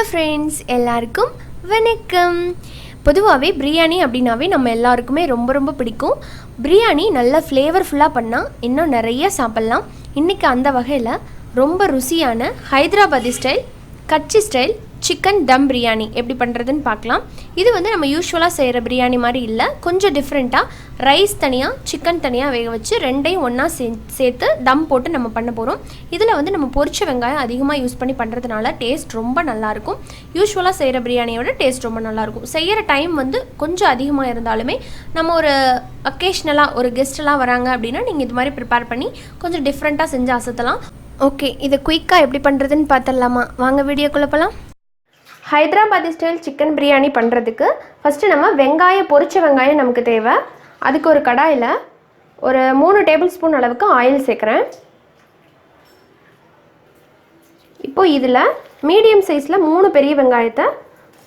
Friends, எல்லாருக்கும் வணக்கம். பொதுவாகவே பிரியாணி அப்படின்னாவே நம்ம எல்லாருக்குமே ரொம்ப ரொம்ப பிடிக்கும். பிரியாணி நல்லா ஃப்ளேவர்ஃபுல்லாக பண்ணால் இன்னும் நிறைய சாப்பிட்லாம். இன்றைக்கி அந்த வகையில் ரொம்ப ருசியான ஹைதராபாதி ஸ்டைல், கட்சி ஸ்டைல் சிக்கன் தம் பிரியாணி எப்படி பண்ணுறதுன்னு பார்க்கலாம். இது நம்ம யூஸ்வலாக செய்கிற பிரியாணி மாதிரி இல்லை, கொஞ்சம் டிஃப்ரெண்ட்டாக ரைஸ் தனியாக சிக்கன் தனியாக வேக வச்சு ரெண்டையும் ஒன்றா சேர்த்து தம் போட்டு நம்ம பண்ண போகிறோம். இதில் நம்ம பொரிச்ச வெங்காயம் அதிகமாக யூஸ் பண்ணி பண்ணுறதுனால டேஸ்ட் ரொம்ப நல்லாயிருக்கும். யூஸ்வலாக செய்கிற பிரியாணியோட டேஸ்ட் ரொம்ப நல்லாயிருக்கும். செய்கிற டைம் கொஞ்சம் அதிகமாக இருந்தாலுமே நம்ம ஒரு அக்கேஷ்னலாக ஒரு கெஸ்ட்டெல்லாம் வராங்க அப்படின்னா நீங்கள் இது மாதிரி ப்ரிப்பேர் பண்ணி கொஞ்சம் டிஃப்ரெண்ட்டாக செஞ்சு அசத்தலாம். ஓகே, இதை குயிக்காக எப்படி பண்ணுறதுன்னு பார்த்துடலாமா? வாங்க வீடியோக்குள்ளே போகலாம். ஹைதராபாதி ஸ்டைல் சிக்கன் பிரியாணி பண்ணுறதுக்கு ஃபஸ்ட்டு நம்ம பொரிச்ச வெங்காயம் நமக்கு தேவை. அதுக்கு ஒரு கடாயில் ஒரு 3 டேபிள் ஸ்பூன் அளவுக்கு ஆயில் சேர்க்குறேன். இப்போது இதில் மீடியம் சைஸில் 3 பெரிய வெங்காயத்தை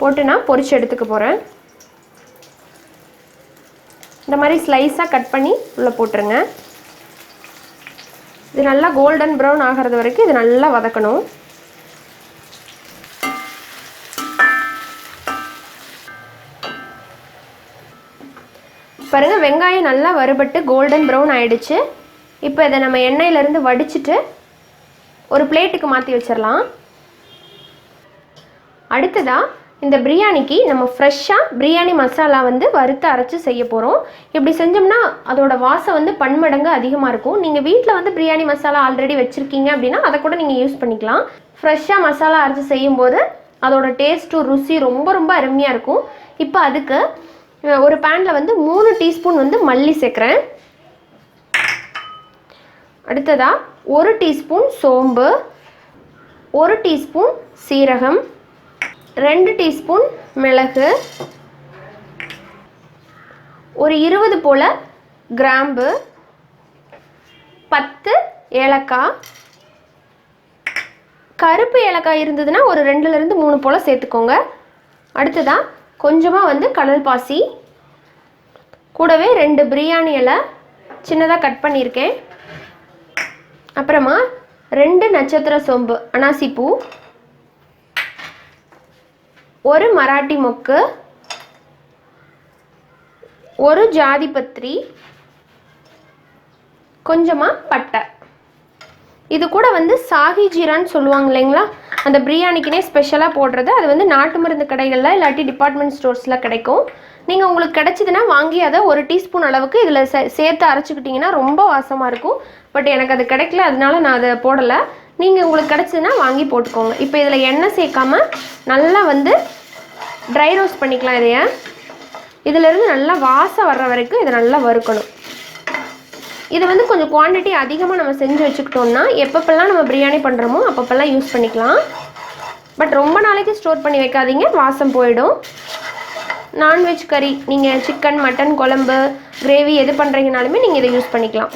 போட்டு நான் பொரிச்சு எடுத்துக்க போகிறேன். இந்த மாதிரி ஸ்லைஸாக கட் பண்ணி உள்ளே போட்டுருங்க. இது நல்லா கோல்டன் ப்ரௌன் ஆகிறது வரைக்கும் இது நல்லா வதக்கணும். பாருங்கள், வெங்காயம் நல்லா வறுபட்டு கோல்டன் ப்ரௌன் ஆகிடுச்சு. இப்போ இதை நம்ம எண்ணெயிலேருந்து வடிச்சிட்டு ஒரு பிளேட்டுக்கு மாற்றி வச்சிடலாம். அடுத்ததாக இந்த பிரியாணிக்கு நம்ம ஃப்ரெஷ்ஷாக பிரியாணி மசாலா வறுத்து அரைச்சி செய்ய போகிறோம். இப்படி செஞ்சோம்னா அதோட வாசம் பன்மடங்கு அதிகமாக இருக்கும். நீங்கள் வீட்டில் பிரியாணி மசாலா ஆல்ரெடி வச்சுருக்கீங்க அப்படின்னா அதை கூட நீங்கள் யூஸ் பண்ணிக்கலாம். ஃப்ரெஷ்ஷாக மசாலா அரைச்சி செய்யும்போது அதோட டேஸ்ட்டும் ருசி ரொம்ப ரொம்ப அருமையாக இருக்கும். இப்போ அதுக்கு ஒரு பேனில் 3 டீஸ்பூன் மல்லி சேர்க்குறேன். அடுத்ததாக 1 டீஸ்பூன் சோம்பு, 1 டீஸ்பூன் சீரகம், 2 டீஸ்பூன் மிளகு, ஒரு 20 போல் கிராம்பு, 10 ஏலக்காய். கருப்பு ஏலக்காய் இருந்ததுன்னா ஒரு 2லேருந்து 3 போல் சேர்த்துக்கோங்க. அடுத்ததாக கொஞ்சமாக கடல் பாசி, கூடவே 2 பிரியாணி இலை சின்னதாக கட் பண்ணியிருக்கேன். அப்புறமா 2 நட்சத்திர சோம்பு அனாசிப்பூ, 1 மராட்டி மொக்கு, 1 ஜாதிபத்திரி, கொஞ்சமாக பட்டை. இது கூட சாஹி ஜீரான்னு சொல்லுவாங்க இல்லைங்களா, அந்த பிரியாணிக்குனே ஸ்பெஷலாக போடுறது. அது நாட்டு மருந்து கடைகளில் இல்லாட்டி டிபார்ட்மெண்ட் ஸ்டோர்ஸில் கிடைக்கும். நீங்கள் உங்களுக்கு கிடச்சிதுன்னா வாங்கி அதை 1 டீஸ்பூன் அளவுக்கு இதில் சேர்த்து அரைச்சிக்கிட்டிங்கன்னா ரொம்ப வாசமாக இருக்கும். பட் எனக்கு அது கிடைக்கல, அதனால நான் அதை போடலை. நீங்கள் உங்களுக்கு கிடச்சிதுன்னா வாங்கி போட்டுக்கோங்க. இப்போ இதில் எண்ணெய் சேர்க்காமல் நல்லா ட்ரை ரோஸ்ட் பண்ணிக்கலாம். இதிலேருந்து நல்லா வாசம் வர்ற வரைக்கும் இதை நல்லா வறுக்கணும். இது கொஞ்சம் குவான்டிட்டி அதிகமாக நம்ம செஞ்சு வச்சுக்கிட்டோம்னா எப்பப்பெல்லாம் நம்ம பிரியாணி பண்ணுறோமோ அப்பப்பெல்லாம் யூஸ் பண்ணிக்கலாம். பட் ரொம்ப நாளைக்கு ஸ்டோர் பண்ணி வைக்காதீங்க, வாசம் போயிடும். நான்வெஜ் கறி, நீங்கள் சிக்கன் மட்டன் குழம்பு கிரேவி எது பண்ணுறீங்கனாலுமே நீங்கள் இதை யூஸ் பண்ணிக்கலாம்.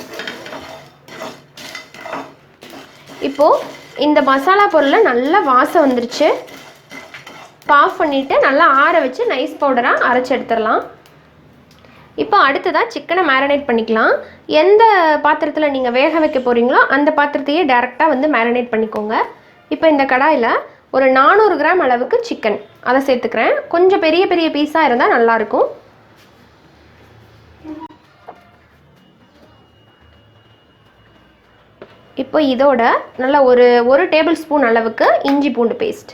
இப்போது இந்த மசாலா பொருளை நல்லா வாசம் வந்துருச்சு. ஆஃப் பண்ணிவிட்டு நல்லா ஆற வச்சு நைஸ் பவுடராக அரைச்சி எடுத்துடலாம். இப்போ அடுத்ததாக சிக்கனை மேரினேட் பண்ணிக்கலாம். எந்த பாத்திரத்தில் நீங்கள் வேக வைக்க போகிறீங்களோ அந்த பாத்திரத்தையே டேரெக்டாக மேரினேட் பண்ணிக்கோங்க. இப்போ இந்த கடாயில் ஒரு 400 கிராம் அளவுக்கு சிக்கன் அதை சேர்த்துக்கிறேன். கொஞ்சம் பெரிய பெரிய பீஸாக இருந்தால் நல்லாயிருக்கும். இப்போ இதோட நல்லா ஒரு டேபிள் ஸ்பூன் அளவுக்கு இஞ்சி பூண்டு பேஸ்ட்.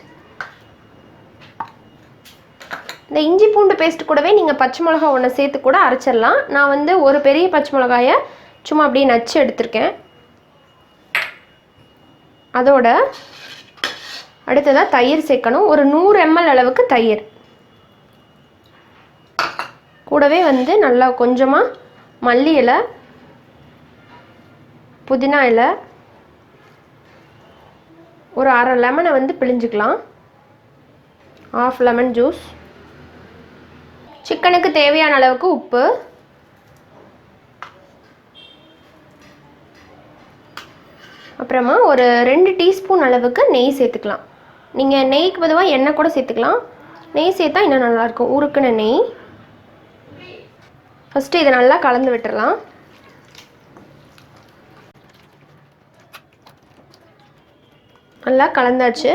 இந்த இஞ்சி பூண்டு பேஸ்ட் கூடவே நீங்கள் பச்சை மிளகா ஒன்று சேர்த்து கூட அரைச்சிடலாம். நான் ஒரு பெரிய பச்சை மிளகாயை சும்மா அப்படியே நச்சு எடுத்திருக்கேன். அதோட அடுத்ததாக தயிர் சேர்க்கணும். ஒரு 100 ml அளவுக்கு தயிர். கூடவே நல்லா கொஞ்சமாக மல்லி இலை, புதினா இலை, ஒரு அரை லெமனை பிழிஞ்சிக்கலாம். 1/2 லெமன் ஜூஸ், சிக்கனுக்கு தேவையான அளவுக்கு உப்பு, அப்புறமா ஒரு 2 டீஸ்பூன் அளவுக்கு நெய் சேர்த்துக்கலாம். நீங்கள் நெய்க்கு பொதுவாக எண்ணெய் கூட சேர்த்துக்கலாம். நெய் சேர்த்தா இன்னும் நல்லாயிருக்கும், உருக்குன நெய். ஃபஸ்ட்டு இதை நல்லா கலந்து விட்டுறலாம். நல்லா கலந்தாச்சு.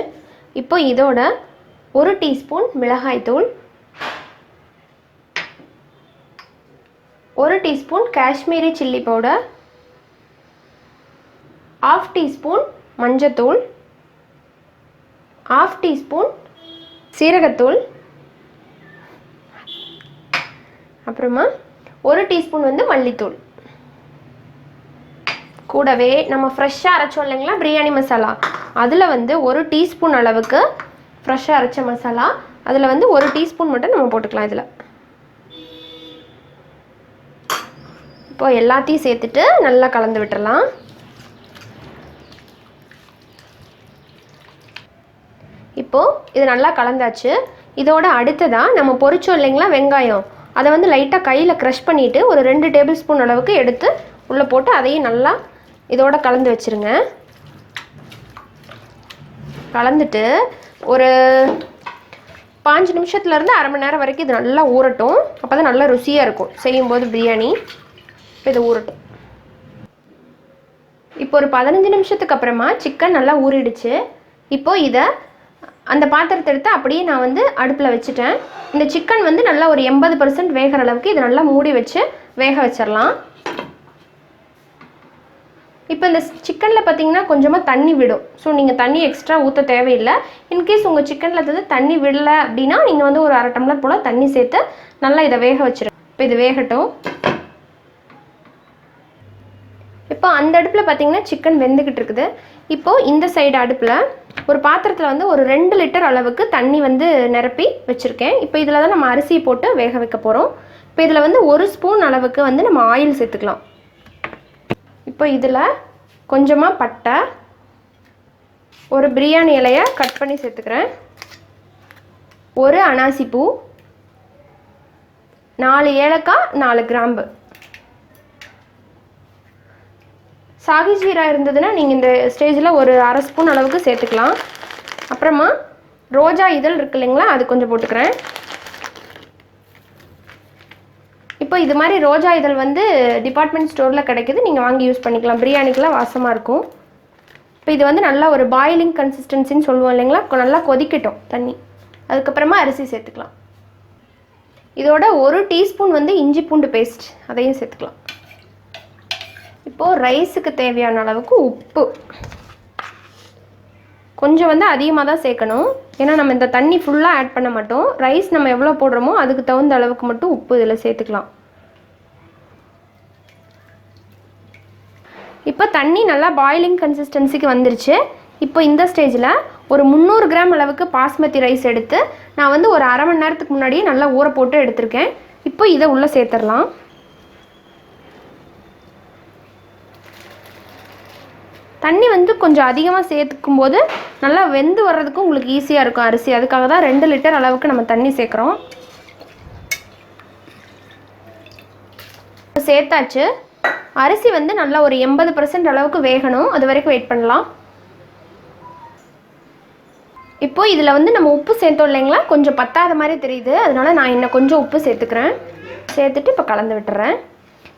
இப்போ இதோட 1 டீஸ்பூன் மிளகாய்த்தூள், 1 teaspoon Kashmiri chilli powder, 1/2 teaspoon மஞ்சத்தூள், 1/2 டீஸ்பூன் சீரகத்தூள், அப்புறமா 1 டீஸ்பூன் வந்து மல்லித்தூள். கூடவே நம்ம ஃப்ரெஷ்ஷாக அரைச்சோம் இல்லைங்களா பிரியாணி மசாலா, அதில் வந்து 1 டீஸ்பூன் அளவுக்கு ஃப்ரெஷ்ஷாக அரைச்ச மசாலா, அதில் வந்து 1 டீஸ்பூன் மட்டும் நம்ம போட்டுக்கலாம். இதில் இப்போ எல்லாத்தையும் சேர்த்துட்டு நல்லா கலந்து விட்டுறலாம். இப்போது இது நல்லா கலந்தாச்சு. இதோட அடுத்ததாக நம்ம பொரிச்சோம் இல்லைங்களா வெங்காயம், அதை வந்து லைட்டாக கையில் க்ரஷ் பண்ணிவிட்டு ஒரு 2 டேபிள் ஸ்பூன் அளவுக்கு எடுத்து உள்ளே போட்டு அதையும் நல்லா இதோட கலந்து வச்சுருங்க. கலந்துட்டு ஒரு 5 நிமிஷத்துலேருந்து அரை மணி நேரம் வரைக்கும் இது நல்லா ஊறட்டும். அப்போ தான் நல்லா ருசியாக இருக்கும் செய்யும்போது பிரியாணி. இப்போ இது ஊறட்டும். இப்போ ஒரு 15 நிமிஷத்துக்கு அப்புறமா சிக்கன் நல்லா ஊறிடுச்சு. இப்போது இதை அந்த பாத்திரத்தை எடுத்து அப்படியே நான் வந்து அடுப்பில் வச்சுட்டேன். இந்த சிக்கன் வந்து நல்லா ஒரு 80% வேகிற அளவுக்கு இதை நல்லா மூடி வச்சு வேக வச்சிடலாம். இப்போ இந்த சிக்கனில் பார்த்தீங்கன்னா கொஞ்சமாக தண்ணி விடும். ஸோ நீங்கள் தண்ணி எக்ஸ்ட்ரா ஊற்ற தேவையில்லை. இன்கேஸ் உங்கள் சிக்கனில் வந்து தண்ணி விடலை அப்படின்னா நீங்கள் வந்து ஒரு 1/2 டம்ளர் போல் தண்ணி சேர்த்து நல்லா இதை வேக வச்சுருங்க. இப்போ இது வேகட்டும். இப்போ அந்த அடுப்பில் பார்த்தீங்கன்னா சிக்கன் வெந்துக்கிட்டு இருக்குது. இப்போது இந்த சைடு அடுப்பில் ஒரு பாத்திரத்தில் வந்து ஒரு 2 லிட்டர் அளவுக்கு தண்ணி வந்து நிரப்பி வச்சுருக்கேன். இப்போ இதில் தான் நம்ம அரிசியை போட்டு வேக வைக்க போகிறோம். இப்போ இதில் வந்து 1 ஸ்பூன் அளவுக்கு வந்து நம்ம ஆயில் சேர்த்துக்கலாம். இப்போ இதில் கொஞ்சமாக பட்டை, ஒரு பிரியாணி இலையை கட் பண்ணி சேர்த்துக்கிறேன், ஒரு அனாசிப்பூ, 4 ஏலக்காய், 4 கிராம்பு. சாகி ஜீரா இருந்ததுன்னா நீங்கள் இந்த ஸ்டேஜில் ஒரு 1/2 ஸ்பூன் அளவுக்கு சேர்த்துக்கலாம். அப்புறமா ரோஜா இதழ் இருக்கு இல்லைங்களா, அது கொஞ்சம் போட்டுக்கிறேன். இப்போ இது மாதிரி ரோஜா இதழ் வந்து டிபார்ட்மெண்ட் ஸ்டோரில் கிடைக்கிது, நீங்கள் வாங்கி யூஸ் பண்ணிக்கலாம். பிரியாணிக்கெலாம் வாசமாக இருக்கும். இப்போ இது வந்து நல்லா ஒரு பாயிலிங் கன்சிஸ்டன்சின்னு சொல்லுவோம் இல்லைங்களா, நல்லா கொதிக்கட்டும் தண்ணி. அதுக்கப்புறமா அரிசி சேர்த்துக்கலாம். இதோட 1 டீஸ்பூன் வந்து இஞ்சி பூண்டு பேஸ்ட், அதையும் சேர்த்துக்கலாம். இப்போது ரைஸுக்கு தேவையான அளவுக்கு உப்பு கொஞ்சம் வந்து அதிகமாக தான் சேர்க்கணும். ஏன்னா நம்ம இந்த தண்ணி ஃபுல்லாக ஆட் பண்ண மாட்டோம். ரைஸ் நம்ம எவ்வளோ போடுறோமோ அதுக்கு தகுந்த அளவுக்கு மட்டும் உப்பு இதில் சேர்த்துக்கலாம். இப்போ தண்ணி நல்லா பாயிலிங் கன்சிஸ்டன்சிக்கு வந்துருச்சு. இப்போ இந்த ஸ்டேஜில் ஒரு 300 கிராம் அளவுக்கு பாஸ்மதி ரைஸ் எடுத்து நான் வந்து ஒரு அரை மணி நேரத்துக்கு முன்னாடியே நல்லா ஊற போட்டு எடுத்திருக்கேன். இப்போ இதை உள்ளே சேர்த்துடலாம். தண்ணி வந்து கொஞ்சம் அதிகமாக சேர்த்துக்கும் போது நல்லா வெந்து வர்றதுக்கும் உங்களுக்கு ஈஸியாக இருக்கும் அரிசி. அதுக்காக தான் 2 லிட்டர் அளவுக்கு நம்ம தண்ணி சேர்க்குறோம். சேர்த்தாச்சு. அரிசி வந்து நல்லா ஒரு 80% அளவுக்கு வேகணும், அது வரைக்கும் வெயிட் பண்ணலாம். இப்போது இதில் வந்து நம்ம உப்பு சேர்த்தோம் இல்லைங்களா, கொஞ்சம் பத்தாத மாதிரி தெரியுது. அதனால நான் இன்னும் கொஞ்சம் உப்பு சேர்த்துக்கிறேன். சேர்த்துட்டு இப்போ கலந்து விட்டுறேன்.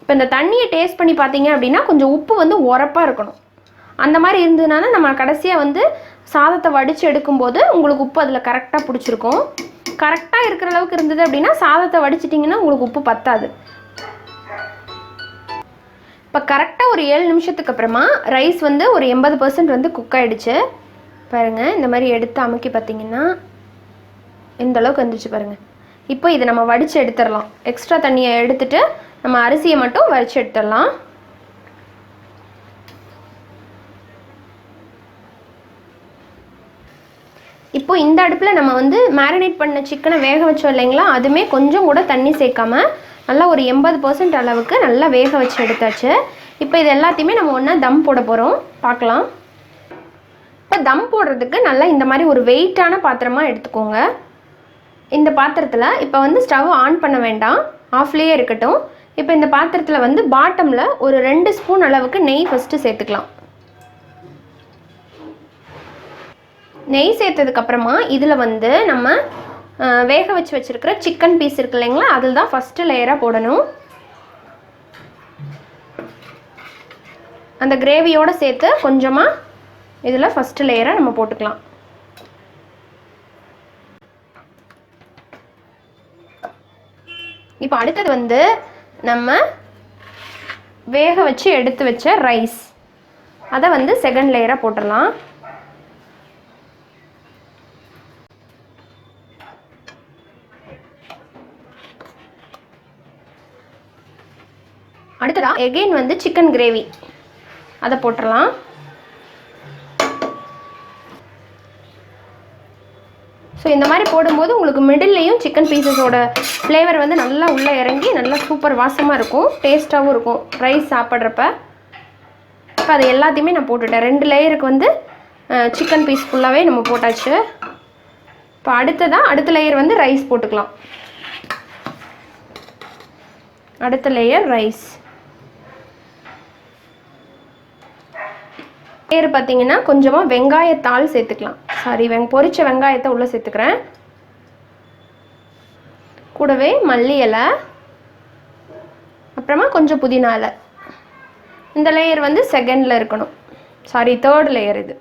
இப்போ இந்த தண்ணியை டேஸ்ட் பண்ணி பார்த்தீங்க அப்படின்னா கொஞ்சம் உப்பு வந்து உரப்பாக இருக்கணும். அந்த மாதிரி இருந்ததுனால நம்ம கடைசியாக வந்து சாதத்தை வடித்து எடுக்கும்போது உங்களுக்கு உப்பு அதில் கரெக்டாக பிடிச்சிருக்கும். கரெக்டாக இருக்கிற அளவுக்கு இருந்தது அப்படின்னா சாதத்தை வடிச்சிட்டிங்கன்னா உங்களுக்கு உப்பு பத்தாது. இப்போ கரெக்டாக ஒரு 7 நிமிஷத்துக்கு அப்புறமா ரைஸ் வந்து ஒரு 80% வந்து குக் ஆகிடுச்சு. பாருங்கள், இந்த மாதிரி எடுத்து அமுக்கி பார்த்திங்கன்னா இந்த அளவுக்கு வந்துடுச்சு பாருங்கள். இப்போ இதை நம்ம வடித்து எடுத்துடலாம். எக்ஸ்ட்ரா தண்ணியை எடுத்துகிட்டு நம்ம அரிசியை மட்டும் வடித்து எடுத்துடலாம். இப்போ இந்த அடுப்பில் நம்ம வந்து மேரினேட் பண்ண சிக்கனை வேக வச்சோம் இல்லைங்களா, அதுவுமே கொஞ்சம் கூட தண்ணி சேர்க்காம நல்லா ஒரு 80% அளவுக்கு நல்லா வேக வச்சு எடுத்தாச்சு. இப்போ இது எல்லாத்தையுமே நம்ம ஒன்றா தம் போட போகிறோம். பார்க்கலாம். இப்போ தம் போடுறதுக்கு நல்லா இந்த மாதிரி ஒரு வெயிட்டான பாத்திரமாக எடுத்துக்கோங்க. இந்த பாத்திரத்தில் இப்போ வந்து ஸ்டவ் ஆன் பண்ண வேண்டாம், ஆஃப்லேயே இருக்கட்டும். இப்போ இந்த பாத்திரத்தில் வந்து பாட்டமில் ஒரு 2 ஸ்பூன் அளவுக்கு நெய் ஃபஸ்ட்டு சேர்த்துக்கலாம். நெய் சேர்த்ததுக்கப்புறமா இதில் வந்து நம்ம வேக வச்சு வச்சுருக்கிற சிக்கன் பீஸ் இருக்கு இல்லைங்களா, அதில் தான் ஃபஸ்ட்டு லேயராக போடணும். அந்த கிரேவியோடு சேர்த்து கொஞ்சமாக இதில் ஃபஸ்ட்டு லேயராக நம்ம போட்டுக்கலாம். இப்போ அடுத்தது வந்து நம்ம வேக வச்சு எடுத்து வச்ச ரைஸ், அதை வந்து செகண்ட் லேயராக போட்டுடலாம். அடுத்ததா எகெயின் வந்து சிக்கன் கிரேவி, அதை போட்டுடலாம். ஸோ இந்த மாதிரி போடும்போது உங்களுக்கு மிடில்லையும் சிக்கன் பீசஸோட ஃப்ளேவர் வந்து நல்லா உள்ளே இறங்கி நல்லா சூப்பர் வாசமாக இருக்கும், டேஸ்ட்டாகவும் இருக்கும் ரைஸ் சாப்பிட்றப்ப. இப்போ அது எல்லாத்தையுமே நான் போட்டுட்டேன். 2 லேயருக்கு வந்து சிக்கன் பீஸ் ஃபுல்லாகவே நம்ம போட்டாச்சு. இப்போ அடுத்த லேயர் வந்து ரைஸ் போட்டுக்கலாம். அடுத்த லேயர் ரைஸ். லேயர் பார்த்தீங்கன்னா கொஞ்சமாக வெங்காயத்தாள் சேர்த்துக்கலாம். பொரிச்ச வெங்காயத்தை உள்ளே சேர்த்துக்கிறேன். கூடவே மல்லி இலை, அப்புறமா கொஞ்சம் புதினா இலை. இந்த லேயர் வந்து செகண்டில் இருக்கணும், தேர்ட் லேயர். இது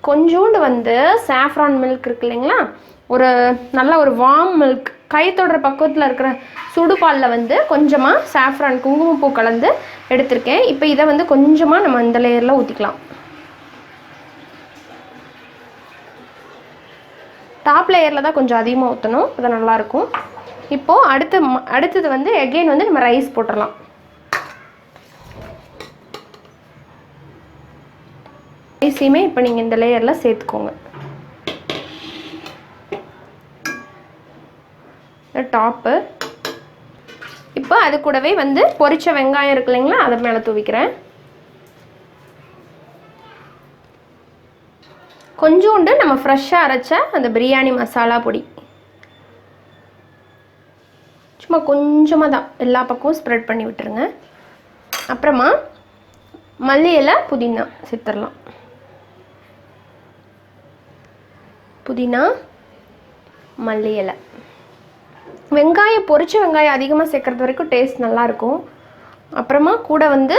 கொஞ்சோண்டு வந்து சாஃப்ரான் மில்க் இருக்கு இல்லைங்களா, நல்ல ஒரு வார்ம் மில்க், கை தொடுற பக்கத்தில் இருக்கிற சுடுபாலில் வந்து கொஞ்சமாக சாஃப்ரான் குங்குமப்பூ கலந்து எடுத்திருக்கேன். இப்போ இதை வந்து கொஞ்சமாக நம்ம இந்த லேயரில் ஊற்றிக்கலாம். டாப் லேயரில் தான் கொஞ்சம் அதிகமாக ஊற்றணும், அது நல்லாயிருக்கும். இப்போது அடுத்தது வந்து எகெயின் வந்து நம்ம ரைஸ் போட்டுடலாம். ரைஸையுமே இப்போ நீங்கள் இந்த லேயரில் சேர்த்துக்கோங்க. டாப்பு. இப்போ அது கூடவே வந்து பொரிச்ச வெங்காயம் இருக்கு இல்லைங்களா, அதை மேலே தூவிக்கிறேன். கொஞ்சோண்டு நம்ம ஃப்ரெஷ்ஷாக அரைச்ச அந்த பிரியாணி மசாலா பொடி, சும்மா கொஞ்சமாக தான் எல்லா பக்கமும் ஸ்ப்ரெட் பண்ணி விட்டுருங்க. அப்புறமா மல்லி இலை, புதினா சேர்த்துடலாம். புதினா, மல்லி இலை. பொரிச்ச வெங்காயம் அதிகமாக சேர்க்குறது வரைக்கும் டேஸ்ட் நல்லாயிருக்கும். அப்புறமா கூட வந்து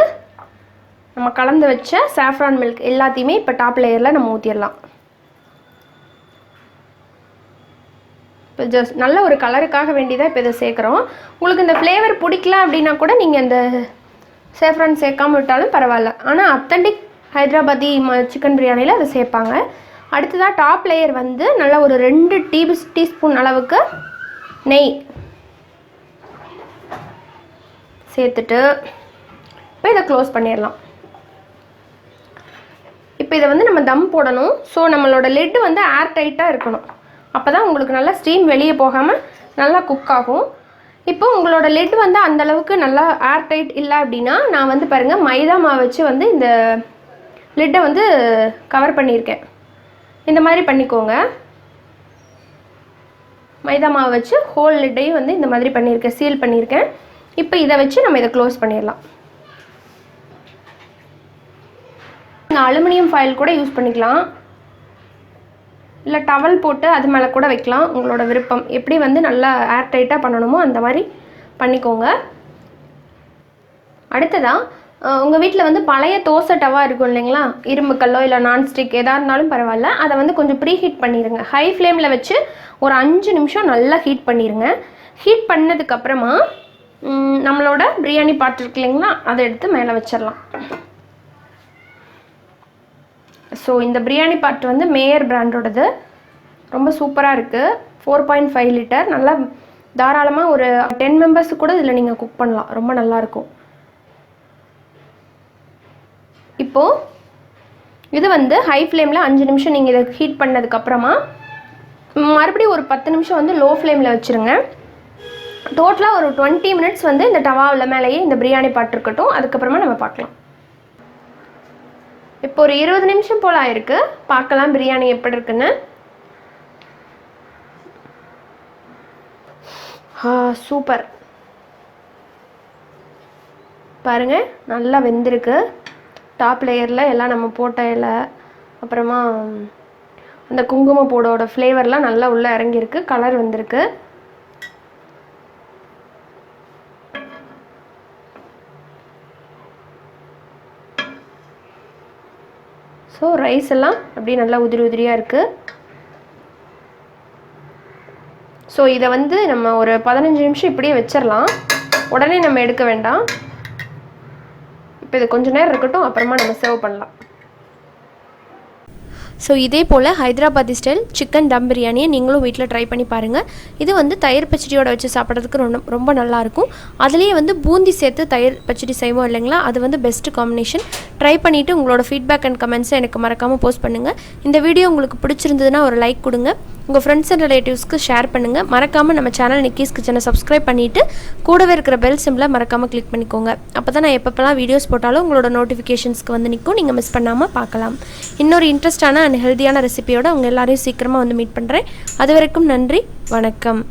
நம்ம கலந்து வச்ச சாஃப்ரான் மில்க் எல்லாத்தையுமே இப்போ டாப் லேயரில் நம்ம ஊற்றிடலாம். இப்போ ஜஸ்ட் நல்ல ஒரு கலருக்காக வேண்டியதாக இப்போ இதை சேர்க்குறோம். உங்களுக்கு இந்த ஃப்ளேவர் பிடிக்கல அப்படின்னா கூட நீங்கள் இந்த சாஃப்ரான் சேர்க்காம விட்டாலும் பரவாயில்ல. ஆனால் அத்தன்டிக் ஹைதராபாதி சிக்கன் பிரியாணியில் அதை சேர்ப்பாங்க. அடுத்ததாக டாப் லேயர் வந்து நல்லா ஒரு 2 டீஸ்பூன் அளவுக்கு நெய் சேர்த்துட்டு இப்போ இதை க்ளோஸ் பண்ணிடலாம். இப்போ இதை வந்து நம்ம தம் போடணும். ஸோ நம்மளோட லிட்டு வந்து ஏர் டைட்டாக இருக்கணும். அப்போ தான் உங்களுக்கு நல்லா ஸ்டீம் வெளியே போகாமல் நல்லா குக் ஆகும். இப்போ உங்களோட லிட் வந்து அந்தளவுக்கு நல்லா ஏர் டைட் இல்லை அப்படின்னா, நான் வந்து பாருங்கள் மைதா மாவு வச்சு வந்து இந்த லிட்டை வந்து கவர் பண்ணியிருக்கேன். இந்த மாதிரி பண்ணிக்கோங்க. மைதா மாவு வச்சு ஹோல் லிட்டையும் வந்து இந்த மாதிரி பண்ணியிருக்கேன், சீல் பண்ணியிருக்கேன். இப்போ இதை வச்சு நம்ம இதை க்ளோஸ் பண்ணிடலாம். நீங்கள் அலுமினியம் ஃபாயில் கூட யூஸ் பண்ணிக்கலாம், இல்லை டவல் போட்டு அது மேலே கூட வைக்கலாம், உங்களோட விருப்பம். எப்படி வந்து நல்லா ஏர் டைட்டாக பண்ணணுமோ அந்த மாதிரி பண்ணிக்கோங்க. அடுத்ததாக உங்கள் வீட்டில் வந்து பழைய தோசை டவா இருக்கும் இல்லைங்களா, இரும்பு கல்லோ இல்லை நான்ஸ்டிக் எதாக இருந்தாலும் பரவாயில்ல, அதை வந்து கொஞ்சம் ப்ரீ ஹீட் பண்ணிடுங்க. ஹை ஃப்ளேமில் வச்சு ஒரு 5 நிமிஷம் நல்லா ஹீட் பண்ணிடுங்க. ஹீட் பண்ணதுக்கப்புறமா நம்மளோட பிரியாணி பாட் இருக்கு இல்லைங்களா, அதை எடுத்து மேலே வச்சிடலாம். ஸோ இந்த பிரியாணி பாட் வந்து மேயர் பிராண்டோடது, ரொம்ப சூப்பராக இருக்குது. 4.5 லிட்டர், நல்லா தாராளமாக ஒரு 10 மெம்பர்ஸு கூட இதில் நீங்கள் குக் பண்ணலாம், ரொம்ப நல்லாயிருக்கும். இப்போது இது வந்து ஹை ஃப்ளேமில் 5 நிமிஷம் நீங்கள் இதை ஹீட் பண்ணதுக்கப்புறமா மறுபடியும் ஒரு 10 நிமிஷம் வந்து லோ ஃப்ளேமில் வச்சுருங்க. டோட்டலாக ஒரு 20 மினிட்ஸ் வந்து இந்த டவாவில் மேலேயே இந்த பிரியாணி பாட் இருக்கட்டும், அதுக்கப்புறமா நம்ம பார்க்கலாம். இப்போ ஒரு 20 நிமிஷம் போல் ஆயிருக்கு, பார்க்கலாம் பிரியாணி எப்படி இருக்குன்னு. சூப்பர், பாருங்கள் நல்லா வெந்திருக்கு. டாப் லேயரில் எல்லாம் நம்ம போட்ட இலை, அப்புறமா அந்த குங்குமப்பூடோட ஃப்ளேவர்லாம் நல்லா உள்ளே இறங்கியிருக்கு, கலர் வந்திருக்கு. ஸோ ரைஸ் எல்லாம் அப்படியே நல்லா உதிரி உதிரியாக இருக்குது. ஸோ இதை வந்து நம்ம ஒரு 15 நிமிஷம் இப்படியே வச்சிடலாம். உடனே நம்ம எடுக்க வேண்டாம். இப்போ இது கொஞ்சம் நேரம் இருக்கட்டும், அப்புறமா நம்ம சர்வ் பண்ணலாம். ஸோ இதே போல் ஹைதராபாதி ஸ்டைல் சிக்கன் தம் பிரியாணியை நீங்களும் வீட்டில் ட்ரை பண்ணி பாருங்கள். இது வந்து தயிர் பச்சடியோட வச்சு சாப்பிட்றதுக்கு ரொம்ப நல்லாயிருக்கும். அதுலேயே வந்து பூந்தி சேர்த்து தயிர் பச்சடி செய்வோம் இல்லைங்களா, அது வந்து பெஸ்ட்டு காம்பினேஷன். ட்ரை பண்ணிவிட்டு உங்களோட ஃபீட்பேக் அண்ட் கமெண்ட்ஸை எனக்கு மறக்காமல் போஸ்ட் பண்ணுங்கள். இந்த வீடியோ உங்களுக்கு பிடிச்சிருந்ததுன்னா ஒரு லைக் கொடுங்க. உங்கள் ஃப்ரெண்ட்ஸ் அண்ட் ரிலேட்டிவ்ஸ்க்கு ஷேர் பண்ணுங்கள். மறக்காமல் நம்ம சேனல் நிக்கீஸ் கிச்சனை சப்ஸ்கிரைப் பண்ணிவிட்டு கூடவே இருக்கிற பெல் சிம்பிளை மறக்காமல் கிளிக் பண்ணிக்கோங்க. அப்போ தான் நான் எப்பப்பெல்லாம் வீடியோஸ் போட்டாலும் உங்களோட நோட்டிஃபிகேஷன்ஸ்க்கு வந்து நிற்கும், நீங்கள் மிஸ் பண்ணாமல் பார்க்கலாம். இன்னொரு இன்ட்ரெஸ்டான அண்ட் ஹெல்த்தியான ரெசிபியோட உங்கள் எல்லாரையும் சீக்கிரமாக வந்து மீட் பண்ணுறேன். அது வரைக்கும் நன்றி, வணக்கம்.